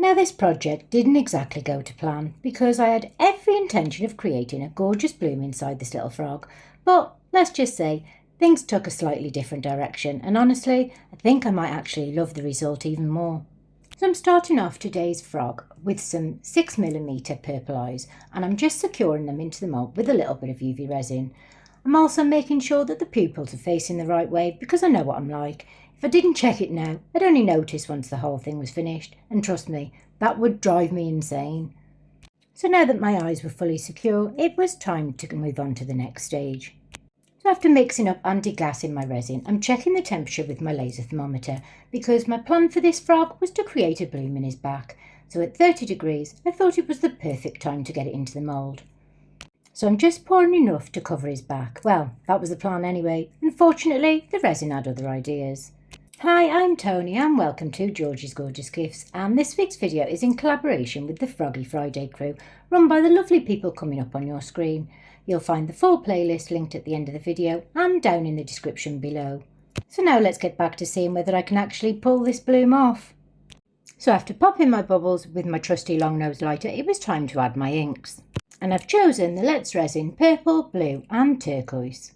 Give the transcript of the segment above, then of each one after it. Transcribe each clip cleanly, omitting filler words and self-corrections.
Now this project didn't exactly go to plan because I had every intention of creating a gorgeous bloom inside this little frog, but let's just say things took a slightly different direction, and honestly I think I might actually love the result even more. So I'm starting off today's frog with some 6mm purple eyes, and I'm just securing them into the mould with a little bit of UV resin. I'm also making sure that the pupils are facing the right way because I know what I'm like. If I didn't check it now, I'd only notice once the whole thing was finished, and trust me, that would drive me insane. So now that my eyes were fully secure, it was time to move on to the next stage. So after mixing up and degassing my resin, I'm checking the temperature with my laser thermometer because my plan for this frog was to create a bloom in his back. So at 30 degrees, I thought it was the perfect time to get it into the mould. So I'm just pouring enough to cover his back. Well, that was the plan anyway. Unfortunately, the resin had other ideas. Hi, I'm Tony and welcome to Georgie's Gorgeous Gifts, and this week's video is in collaboration with the Froggy Friday crew, run by the lovely people coming up on your screen. You'll find the full playlist linked at the end of the video and down in the description below. So now let's get back to seeing whether I can actually pull this bloom off. So after popping my bubbles with my trusty long nose lighter, it was time to add my inks. And I've chosen the Let's Resin Purple, Blue and Turquoise.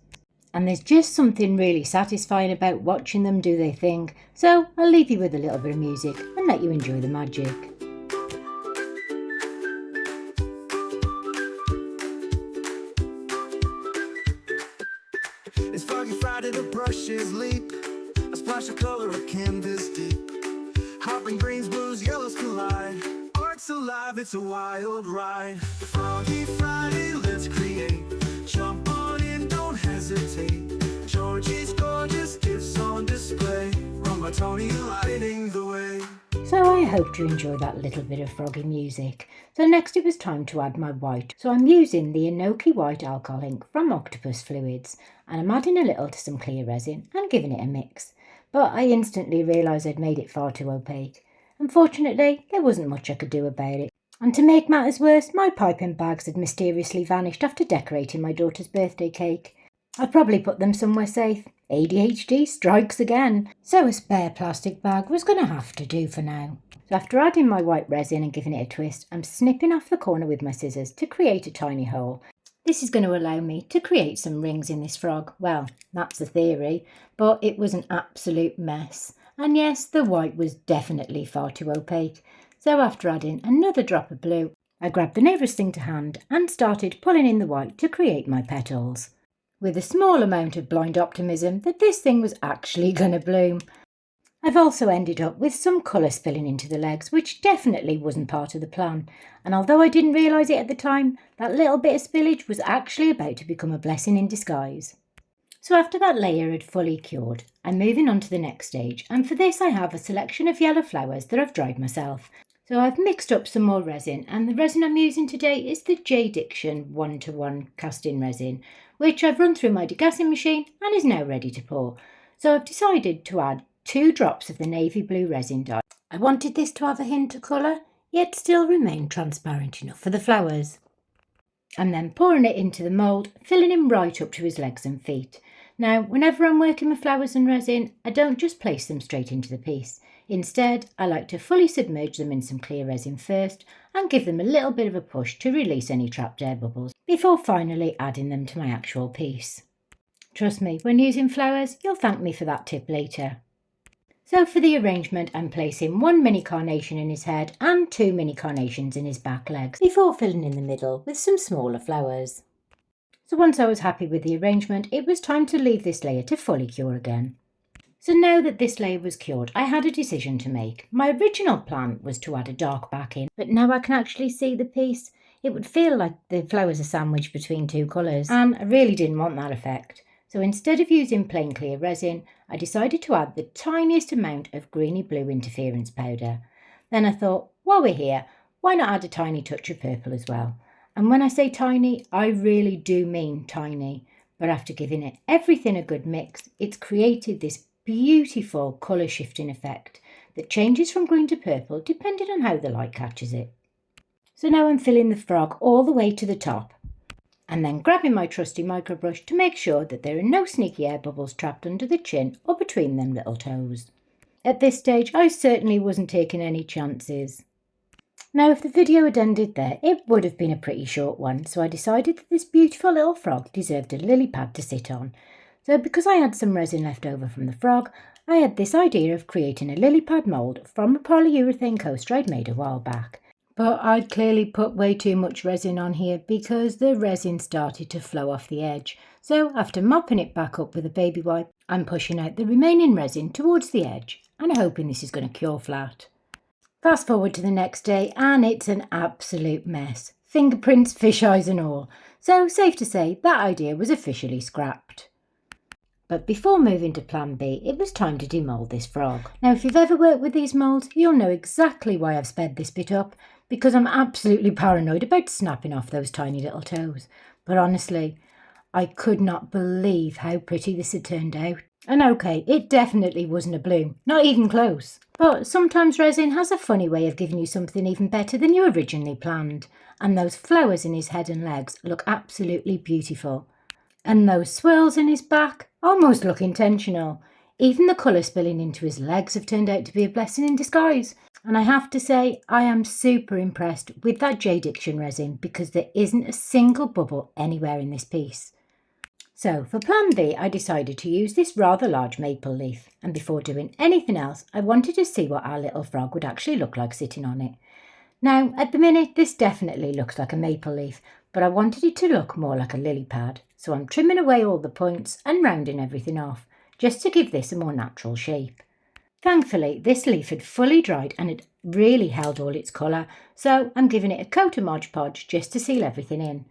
And there's just something really satisfying about watching them do their thing, so I'll leave you with a little bit of music and let you enjoy the magic. It's Froggy Friday, the brushes leap, a splash of color, a canvas deep. Hopping greens, blues, yellows collide. Art's alive, it's a wild ride. Froggy Friday, let's create. Jump on in, don't hesitate. Georgie's Gorgeous Gifts on display. Run by Tony, lighting the way. So I hope you enjoy that little bit of froggy music. So next it was time to add my white. So I'm using the Inoki White Alcohol ink from Octopus Fluids, and I'm adding a little to some clear resin and giving it a mix. But I instantly realised I'd made it far too opaque. Unfortunately, there wasn't much I could do about it. And to make matters worse, my piping bags had mysteriously vanished after decorating my daughter's birthday cake. I've probably put them somewhere safe. ADHD strikes again. So a spare plastic bag was going to have to do for now. So after adding my white resin and giving it a twist, I'm snipping off the corner with my scissors to create a tiny hole. This is going to allow me to create some rings in this frog. Well, that's the theory, but it was an absolute mess. And yes, the white was definitely far too opaque. So after adding another drop of blue, I grabbed the nearest thing to hand and started pulling in the white to create my petals, with a small amount of blind optimism that this thing was actually going to bloom. I've also ended up with some colour spilling into the legs, which definitely wasn't part of the plan. And although I didn't realise it at the time, that little bit of spillage was actually about to become a blessing in disguise. So after that layer had fully cured, I'm moving on to the next stage, and for this I have a selection of yellow flowers that I've dried myself. So I've mixed up some more resin, and the resin I'm using today is the J Diction 1:1 casting resin, which I've run through my degassing machine and is now ready to pour. So I've decided to add 2 drops of the navy blue resin dye. I wanted this to have a hint of colour, yet still remain transparent enough for the flowers. I'm then pouring it into the mould, filling him right up to his legs and feet. Now, whenever I'm working with flowers and resin, I don't just place them straight into the piece. Instead, I like to fully submerge them in some clear resin first and give them a little bit of a push to release any trapped air bubbles before finally adding them to my actual piece. Trust me, when using flowers, you'll thank me for that tip later. So for the arrangement, I'm placing 1 mini carnation in his head and 2 mini carnations in his back legs before filling in the middle with some smaller flowers. So once I was happy with the arrangement, it was time to leave this layer to fully cure again. So now that this layer was cured, I had a decision to make. My original plan was to add a dark backing, but now I can actually see the piece. It would feel like the flowers are sandwiched between 2 colours, and I really didn't want that effect. So instead of using plain clear resin, I decided to add the tiniest amount of greeny blue interference powder. Then I thought, while we're here, why not add a tiny touch of purple as well? And when I say tiny, I really do mean tiny. But after giving it everything a good mix, it's created this beautiful colour shifting effect that changes from green to purple depending on how the light catches it. So now I'm filling the frog all the way to the top, and then grabbing my trusty microbrush to make sure that there are no sneaky air bubbles trapped under the chin or between them little toes. At this stage, I certainly wasn't taking any chances. Now, if the video had ended there, it would have been a pretty short one, so I decided that this beautiful little frog deserved a lily pad to sit on. So because I had some resin left over from the frog, I had this idea of creating a lily pad mould from a polyurethane coaster I'd made a while back. But I'd clearly put way too much resin on here because the resin started to flow off the edge. So after mopping it back up with a baby wipe, I'm pushing out the remaining resin towards the edge and hoping this is going to cure flat. Fast forward to the next day and it's an absolute mess. Fingerprints, fish eyes and all. So safe to say that idea was officially scrapped. But before moving to plan B, it was time to demould this frog. Now if you've ever worked with these moulds, you'll know exactly why I've sped this bit up, because I'm absolutely paranoid about snapping off those tiny little toes. But honestly, I could not believe how pretty this had turned out. And okay, it definitely wasn't a bloom, not even close. But sometimes resin has a funny way of giving you something even better than you originally planned. And those flowers in his head and legs look absolutely beautiful. And those swirls in his back almost look intentional. Even the colour spilling into his legs have turned out to be a blessing in disguise. And I have to say, I am super impressed with that Jade Diction resin because there isn't a single bubble anywhere in this piece. So for plan B, I decided to use this rather large maple leaf. And before doing anything else, I wanted to see what our little frog would actually look like sitting on it. Now, at the minute, this definitely looks like a maple leaf, but I wanted it to look more like a lily pad. So I'm trimming away all the points and rounding everything off, just to give this a more natural shape. Thankfully, this leaf had fully dried and it really held all its colour, so I'm giving it a coat of Mod Podge just to seal everything in.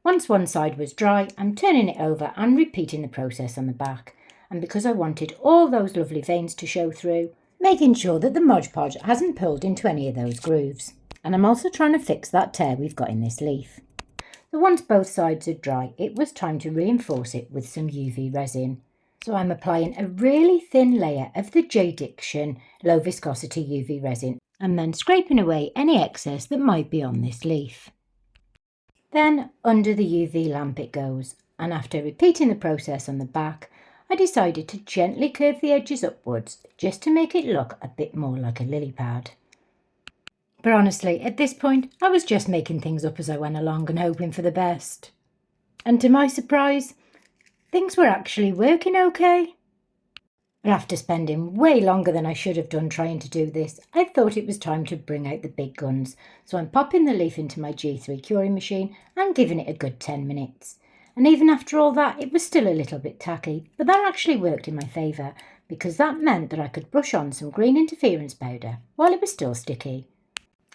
Once one side was dry, I'm turning it over and repeating the process on the back. And because I wanted all those lovely veins to show through, making sure that the Mod Podge hasn't pulled into any of those grooves. And I'm also trying to fix that tear we've got in this leaf. So once both sides are dry, it was time to reinforce it with some UV resin. So I'm applying a really thin layer of the Jade Diction low viscosity UV resin and then scraping away any excess that might be on this leaf. Then under the UV lamp it goes, and after repeating the process on the back, I decided to gently curve the edges upwards just to make it look a bit more like a lily pad. But honestly, at this point, I was just making things up as I went along and hoping for the best. And to my surprise, things were actually working okay. But after spending way longer than I should have done trying to do this, I thought it was time to bring out the big guns. So I'm popping the leaf into my G3 curing machine and giving it a good 10 minutes. And even after all that, it was still a little bit tacky, but that actually worked in my favour because that meant that I could brush on some green interference powder while it was still sticky.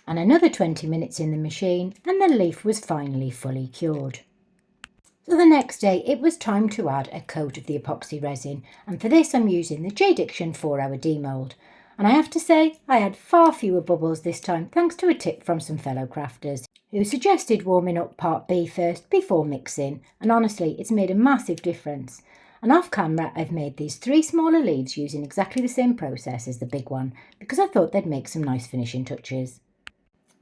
And another 20 minutes in the machine and the leaf was finally fully cured. So the next day it was time to add a coat of the epoxy resin, and for this I'm using the Jade Diction 4-hour demould. And I have to say I had far fewer bubbles this time thanks to a tip from some fellow crafters who suggested warming up part B first before mixing, and honestly it's made a massive difference. And off camera I've made these 3 smaller leaves using exactly the same process as the big one because I thought they'd make some nice finishing touches.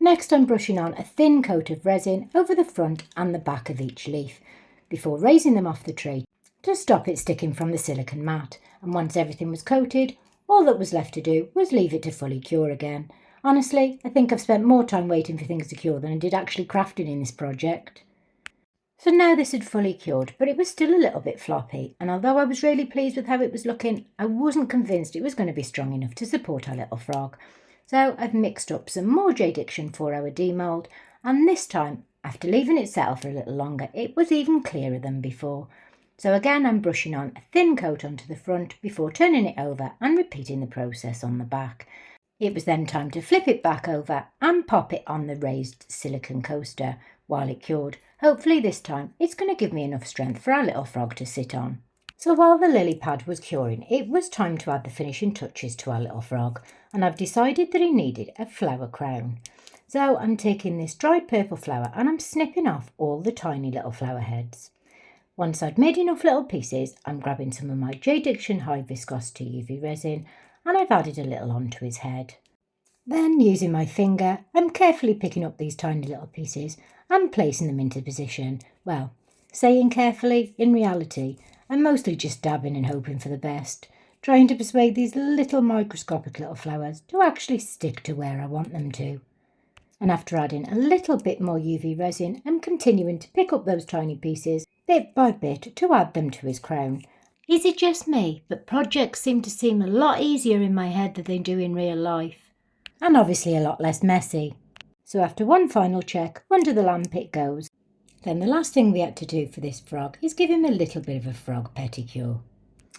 Next I'm brushing on a thin coat of resin over the front and the back of each leaf before raising them off the tray to stop it sticking from the silicone mat. And once everything was coated, all that was left to do was leave it to fully cure again. Honestly, I think I've spent more time waiting for things to cure than I did actually crafting in this project. So now this had fully cured, but it was still a little bit floppy, and although I was really pleased with how it was looking, I wasn't convinced it was going to be strong enough to support our little frog. So I've mixed up some more Jade Diction 4-hour demould, and this time, after leaving it settle for a little longer, it was even clearer than before. So again I'm brushing on a thin coat onto the front before turning it over and repeating the process on the back. It was then time to flip it back over and pop it on the raised silicone coaster while it cured. Hopefully this time it's going to give me enough strength for our little frog to sit on. So while the lily pad was curing, it was time to add the finishing touches to our little frog, and I've decided that he needed a flower crown. So I'm taking this dried purple flower and I'm snipping off all the tiny little flower heads. Once I'd made enough little pieces, I'm grabbing some of my Jade Diction high viscosity UV resin and I've added a little onto his head. Then using my finger, I'm carefully picking up these tiny little pieces and placing them into position. Well, saying carefully, in reality, I'm mostly just dabbing and hoping for the best, trying to persuade these little microscopic little flowers to actually stick to where I want them to. And after adding a little bit more UV resin, I'm continuing to pick up those tiny pieces, bit by bit, to add them to his crown. Is it just me, but projects seem to seem a lot easier in my head than they do in real life? And obviously a lot less messy. So after one final check, under the lamp it goes. Then the last thing we had to do for this frog is give him a little bit of a frog pedicure.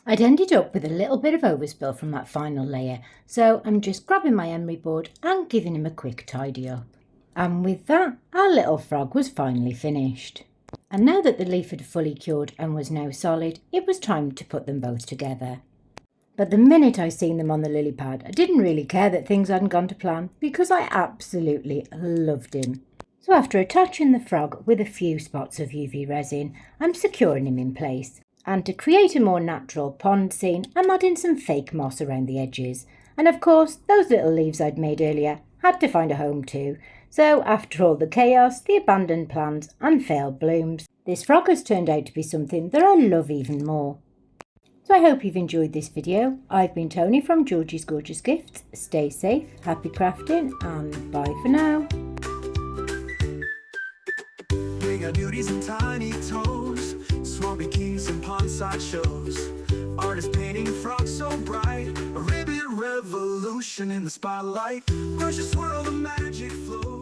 I'd ended up with a little bit of overspill from that final layer, so I'm just grabbing my emery board and giving him a quick tidy up. And with that, our little frog was finally finished. And now that the leaf had fully cured and was now solid, it was time to put them both together. But the minute I seen them on the lily pad, I didn't really care that things hadn't gone to plan because I absolutely loved him. So after attaching the frog with a few spots of UV resin, I'm securing him in place. And to create a more natural pond scene, I'm adding some fake moss around the edges. And of course, those little leaves I'd made earlier had to find a home too. So after all the chaos, the abandoned plants and failed blooms, this frog has turned out to be something that I love even more. So I hope you've enjoyed this video. I've been Tony from Georgie's Gorgeous Gifts. Stay safe, happy crafting, and bye for now. We got beauties and tiny toes, swampy kings and pondside shows. Artists painting frogs so bright, a ribbon revolution in the spotlight. Brushes swirl, the magic flows.